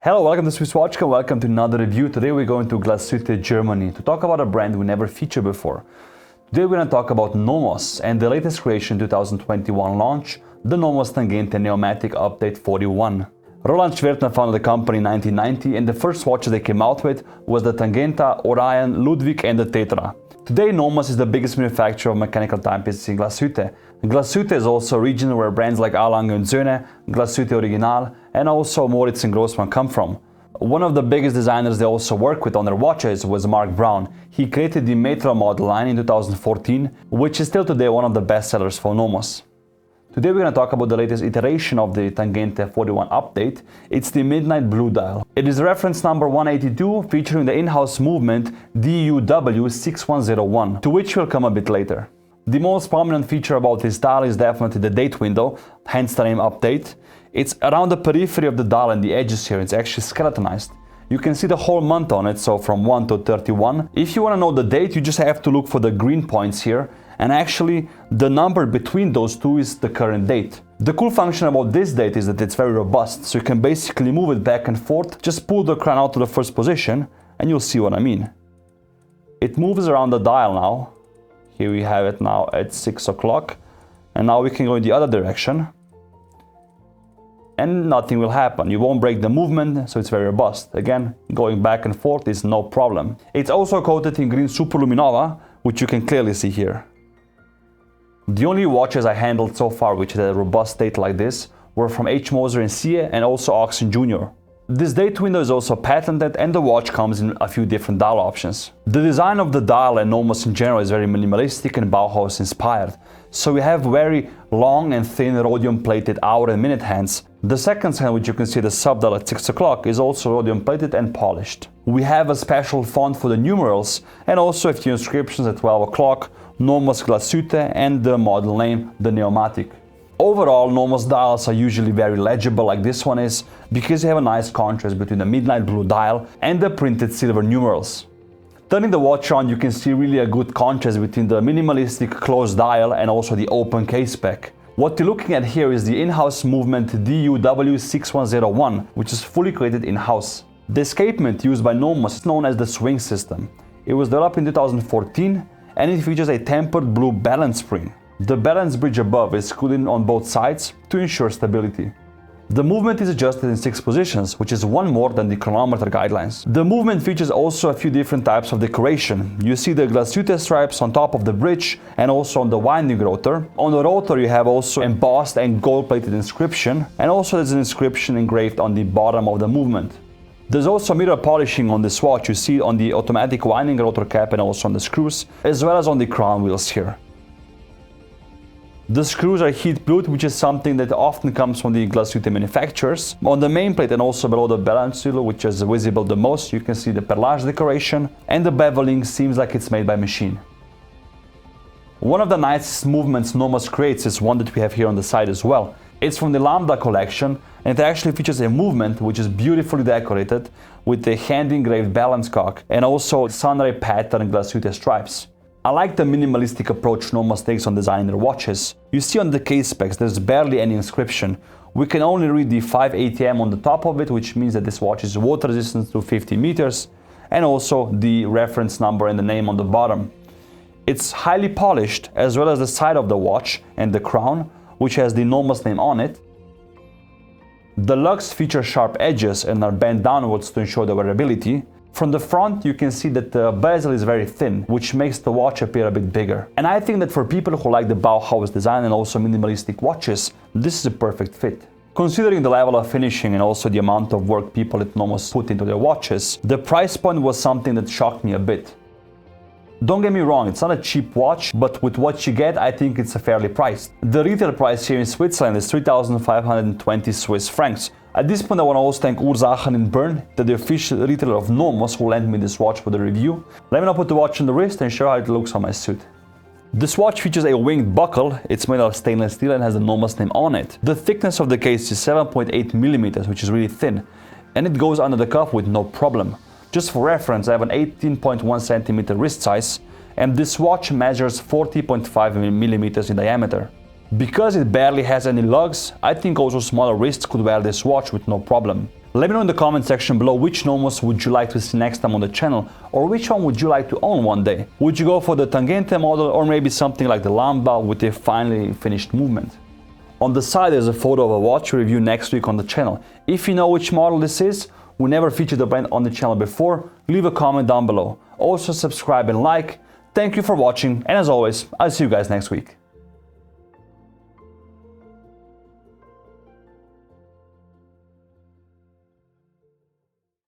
Hello, welcome to Swiss Watch and welcome to another review. Today we're going to Glashütte, Germany to talk about a brand we never featured before. Today we're going to talk about Nomos and the latest creation 2021 launch, the Nomos Tangente Neomatik Update 41. Roland Schwertner founded the company in 1990 and the first watches they came out with was the Tangenta, Orion, Ludwig and the Tetra. Today Nomos is the biggest manufacturer of mechanical timepieces in Glashütte. Glashütte is also a region where brands like A. Lange & Söhne, Glashütte Original and also Moritz and Grossmann come from. One of the biggest designers they also work with on their watches was Mark Brown. He created the Metra model line in 2014, which is still today one of the best sellers for Nomos. Today we're going to talk about the latest iteration of the Tangente 41 update. It's the Midnight Blue dial. It is reference number 182 featuring the in-house movement DUW6101, to which we'll come a bit later. The most prominent feature about this dial is definitely the date window, hence the name update. It's around the periphery of the dial and the edges here, it's actually skeletonized. You can see the whole month on it, so from 1 to 31. If you want to know the date, you just have to look for the green points here, and actually the number between those two is the current date. The cool function about this date is that it's very robust, so you can basically move it back and forth, just pull the crown out to the first position, and you'll see what I mean. It moves around the dial now. Here we have it now at 6 o'clock, and now we can go in the other direction. And nothing will happen. You won't break the movement, so it's very robust. Again, going back and forth is no problem. It's also coated in green superluminova, which you can clearly see here. The only watches I handled so far which had a robust date like this were from H. Moser and Sie and also Oxen Jr. This date window is also patented and the watch comes in a few different dial options. The design of the dial and Nomos in general is very minimalistic and Bauhaus inspired. So we have very long and thin rhodium plated hour and minute hands. The second hand, which you can see the sub-dial at 6 o'clock, is also rhodium plated and polished. We have a special font for the numerals and also a few inscriptions at 12 o'clock, Nomos Glashütte and the model name, the Neomatik. Overall, Nomos dials are usually very legible like this one is, because they have a nice contrast between the midnight blue dial and the printed silver numerals. Turning the watch on, you can see really a good contrast between the minimalistic closed dial and also the open case spec. What you're looking at here is the in-house movement DUW6101, which is fully created in-house. The escapement used by Nomos is known as the swing system. It was developed in 2014 and it features a tempered blue balance spring. The balance bridge above is screwed in on both sides to ensure stability. The movement is adjusted in 6 positions, which is one more than the chronometer guidelines. The movement features also a few different types of decoration. You see the Glashütte stripes on top of the bridge and also on the winding rotor. On the rotor you have also embossed and gold-plated inscription, and also there's an inscription engraved on the bottom of the movement. There's also mirror polishing on this watch. You see on the automatic winding rotor cap and also on the screws, as well as on the crown wheels here. The screws are heat blued, which is something that often comes from the Glashütte manufacturers. On the main plate and also below the balance wheel, which is visible the most, you can see the perlage decoration, and the beveling seems like it's made by machine. One of the nicest movements Nomos creates is one that we have here on the side as well. It's from the Lambda collection, and it actually features a movement which is beautifully decorated with the hand-engraved balance cock and also sunray pattern Glashütte stripes. I like the minimalistic approach Nomos takes on designing their watches. You see on the case specs there's barely any inscription. We can only read the 5 ATM on the top of it, which means that this watch is water resistant to 50 meters, and also the reference number and the name on the bottom. It's highly polished, as well as the side of the watch and the crown, which has the Nomos name on it. The lugs feature sharp edges and are bent downwards to ensure the wearability. From the front, you can see that the bezel is very thin, which makes the watch appear a bit bigger. And I think that for people who like the Bauhaus design and also minimalistic watches, this is a perfect fit. Considering the level of finishing and also the amount of work people at Nomos put into their watches, the price point was something that shocked me a bit. Don't get me wrong, it's not a cheap watch, but with what you get, I think it's fairly priced. The retail price here in Switzerland is 3,520 Swiss francs. At this point, I want to also thank Ursachen in Bern, the official retailer of Nomos, who lent me this watch for the review. Let me now put the watch on the wrist and show how it looks on my suit. This watch features a winged buckle. It's made of stainless steel and has the Nomos name on it. The thickness of the case is 7.8 millimeters, which is really thin, and it goes under the cuff with no problem. Just for reference, I have an 18.1 centimeter wrist size, and this watch measures 40.5 millimeters in diameter. Because it barely has any lugs, I think also smaller wrists could wear this watch with no problem. Let me know in the comment section below which Nomos would you like to see next time on the channel, or which one would you like to own one day. Would you go for the Tangente model or maybe something like the Lamba with a finely finished movement? On the side there's a photo of a watch review next week on the channel. If you know which model this is, we never featured the brand on the channel before, leave a comment down below. Also subscribe and like. Thank you for watching, and as always, I'll see you guys next week.